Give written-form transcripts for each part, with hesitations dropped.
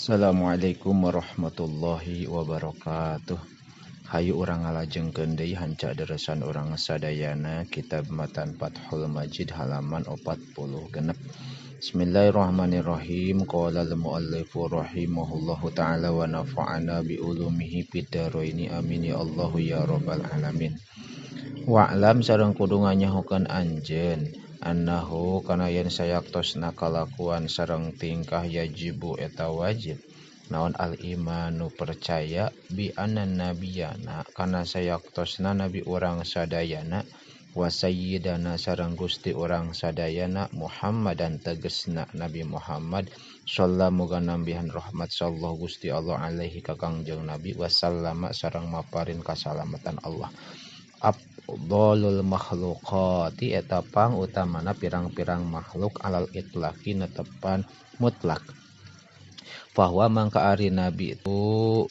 Assalamualaikum warahmatullahi wabarakatuh. Hayu urang ngalajengkeun deui hanca deresan urang sadayana kitab matan Fathul Majid halaman 46. Bismillahirrahmanirrahim. Qala al-muallifu rahimahullahu ta'ala wa nafa'ana bi ulumihi fid dharaini amin ya Allah ya rabbal alamin. Wa'lam sareng kudu nganyahokeun anjeun annahu kana yen sayaktosna kalakuan sareng tingkah yajibu eta wajib naon al imanu percaya bi anna nabiyana kana sayaktosna nabi urang sadayana wa sayyidana sareng gusti urang sadayana Muhammadan tegesna Nabi Muhammad sallallahu muga nambihan rahmat sallallahu gusti Allah alaihi ka kangjeng nabi wasallama sareng maparin kasalamatan Allah. Afdhalul makhluqati eta pang utamana pirang-pirang makhluk alal itlaqi netepan mutlak. Bahwa mangka ari nabi itu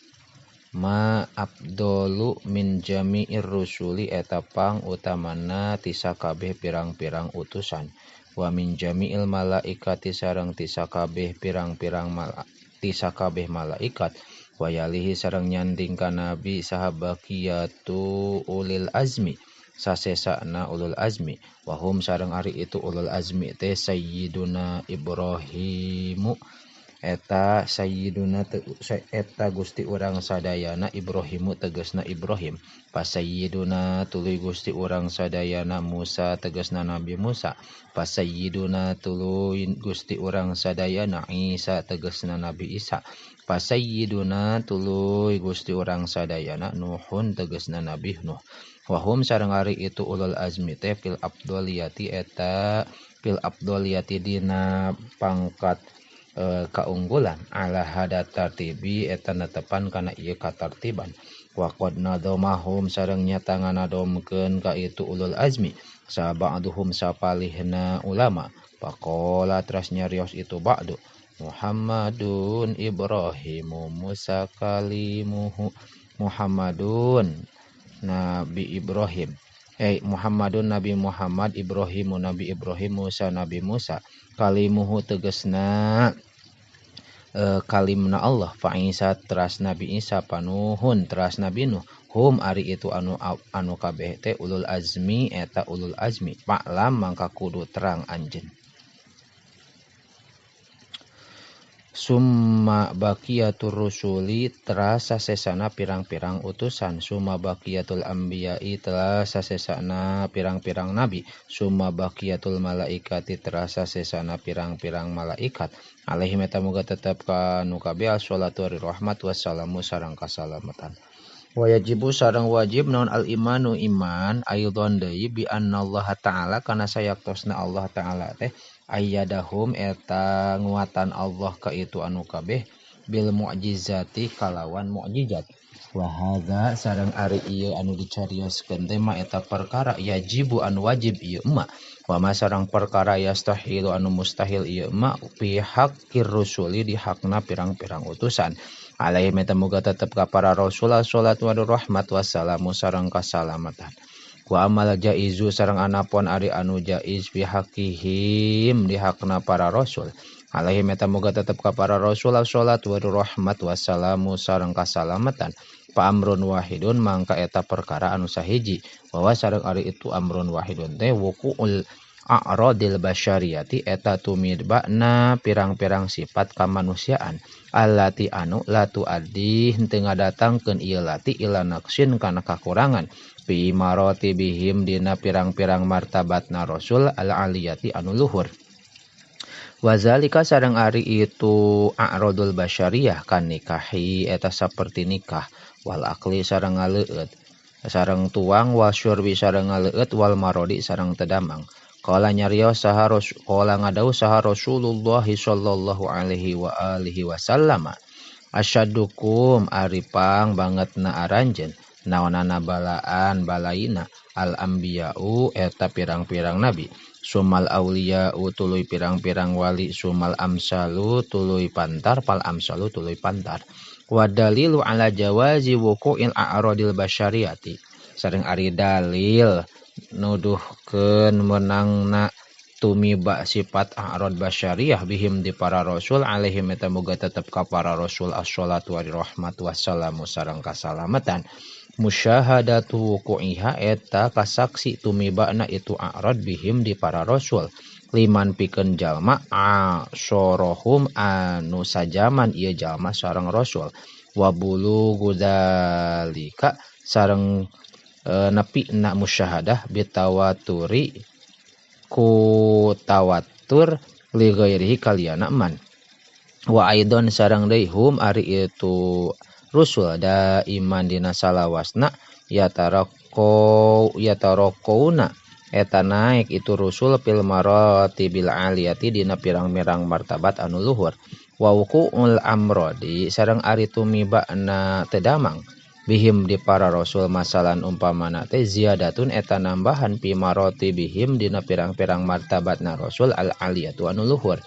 ma afdalu min jami'ir rusuli eta pang utamana ti sakabeh pirang-pirang utusan. Wa min jami'il malaikati sareng ti sakabeh pirang-pirang malaikat. Wayalihi sareng nyanding ka nabi sahabaqiyatu ulil azmi sasesana ulul azmi wahum sareng ari itu ulul azmi teh sayyiduna Ibrahimu eta sayyiduna eta gusti urang sadayana Ibrahimu tegasna Ibrahim pas sayyiduna tuluy gusti urang sadayana Musa tegasna Nabi Musa pas sayyiduna tuluy gusti urang sadayana Isa tegasna Nabi Isa pas sayyiduna tuluy gusti urang sadayana Nuhun tegasna Nabi Nuh wahum sareng ari itu ulul azmi teh fil afdaliyati dina pangkat kaunggulan ala hada tartibi eta netepan kana ieu katartiban wa qad nadomahum sareng nyata nganadomkeun ka itu ulul azmi saba'duhum sapalihna ulama faqala teras nyarios itu ba'du Muhammadun Ibrahimu Musa kalimuhu Muhammadun Nabi Ibrahim Muhammadun Nabi Muhammad Ibrahimu Nabi Ibrahim Musa Nabi Musa kalimuhu tegasna kalimna Allah fa Isa teras Nabi Isa panuhun teras Nabi Nuh hum ari itu anu kabeh teh ulul azmi eta ulul azmi fa'lam mangka kudu terang anjeun. Summa baqiyatur rusuli teras sasesana pirang-pirang utusan summa baqiyatul anbiya'i teras sasesana pirang-pirang nabi summa baqiyatul malaikati teras sasesana pirang-pirang malaikat alaihi meta muga tetep ka nu kabeh sholatu rahmat wassalamu sareng kasalamatan. Wajibu sareng wajib naon al imanu iman aidon deui bi annallaha ta'ala kana sayaktosna Allah ta'ala teh ayyadahum eta nguatan Allah ka itu anu kabeh bil mu'jizati kalawan mukjizat wa hadza sareng ari ieu anu dicarioskeun teh ma eta perkara yajibu anu wajib ieu ma wa ma sareng perkara yastahilu anu mustahil ieu ma fi haqqir rusuli di hakna pirang-pirang utusan alaihi meta muga tetep ka para rasul salatu wa rahmat wassalamu sareng kasalamatan. Wa amal jaizu sareng anapun ari anu jaiz fi haqqihim di hakna para rasul alaihi meta muga tetep ka para rasul salatu wa rahmat wassalamu sareng kasalamatan pa amrun wahidun mangka eta perkara anu sahiji bahwa sareng ari itu amrun wahidun teh wuqul a'radil basyariyati eta tumidbana pirang-pirang sifat kamanusiaan allati anu latu addi henteu ngadatangkeun ieu lati ila naqsin kana kakurangan fi maratibihim dina pirang-pirang martabatna rasul al aliyati anu luhur. Wazalika sareng ari itu a'radul basyariyah kan nikahi eta saperti nikah wal akli sareng ngaleueut sareng tuang wal syurbi sareng ngaleueut wal marodi sareng tedamang. Qala nyarios saha qala ngadau saha Rasulullah sallallahu alaihi wa alihi wasallam asyadukum aripang bangetna aranjeun naonana balaan balaina al anbiya'u eta pirang-pirang nabi sumal auliya'u tuluy pirang-pirang wali sumal amsalu tuluy pantar pal amsalu tuluy pantar wa dalilu ala jawazi wuqu'il a'radil basyariyati sareng ari dalil nuduhkeun menangna tumiba sifat a'rad basyariyah bihim di para rasul alaihim eta muga tetep ka para rasul assalatu wa rahmat wassalamu sareng kasalamatan musyahadatu wuku'iha eta kasaksi tumibana itu a'rad bihim di para rasul liman pikeun jalma asyorohum anu sajaman ieu jalma sareng rasul wa bulughu dzalika sareng nepi na musyahadah bitawaturi ku tawatur li ghairihi kaliyana man wa aidon sareng deui hum ari itu rusul da iman dina salawasna yatarokauna eta naik itu rusul fil maratibil aliyati dina pirang-pirang martabat anu luhur wa wuqu'ul amrodi sareng ari tumibana teu damang bihim di para rasul masalan umpamana teh ziyadatun eta nambahan pi maroti bihim dina pirang-pirang martabatna rasul al aliyatu anu luhur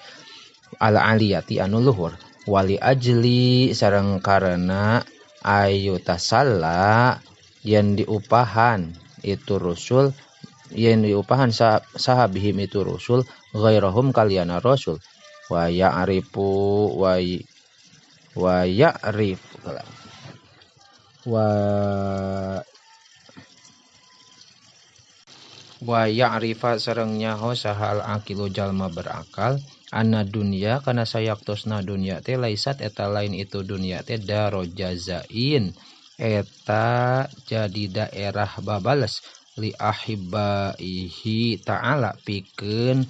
al aliyati anu luhur wali ajli sareng karena ayu tasalla yen diupahan itu rasul yen diupahan saha bihim itu rasul ghairahum kaliyana rasul wa ya'rifu wa ya'rif wa ya'rifa sareng nyaho sahal aqilu jalma berakal anna dunya kana sayaktosna dunya teh laisat eta lain itu dunya teh daro jazain eta jadi daerah babales li ahibaihi ta'ala pikeun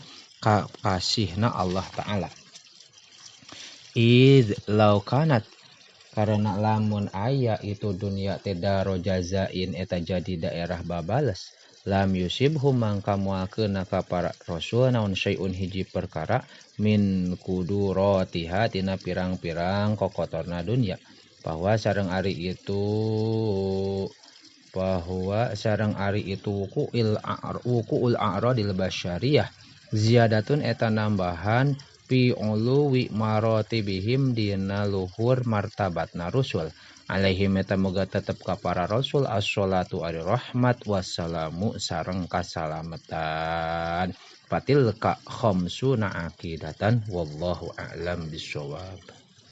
kasihna Allah ta'ala id laukanat karena lamun aya itu dunia teh daro jazain eta jadi daerah babales lam yusibhum mangka moalkeun ka para rasul naon syai'un hiji perkara min kuduratiha tina pirang-pirang kokotorna dunia bahwa sareng ari itu wuku'ul a'radil basyariyah ziyadatun eta nambahan fi uluwi maratibihim dina luhur martabatna rusul alaihim eta muga tetep ka para rasul assalatu ari rahmat wassalamu sareng kasalamatan patil ka khamsuna aqidatan wallahu a'lam bissawab.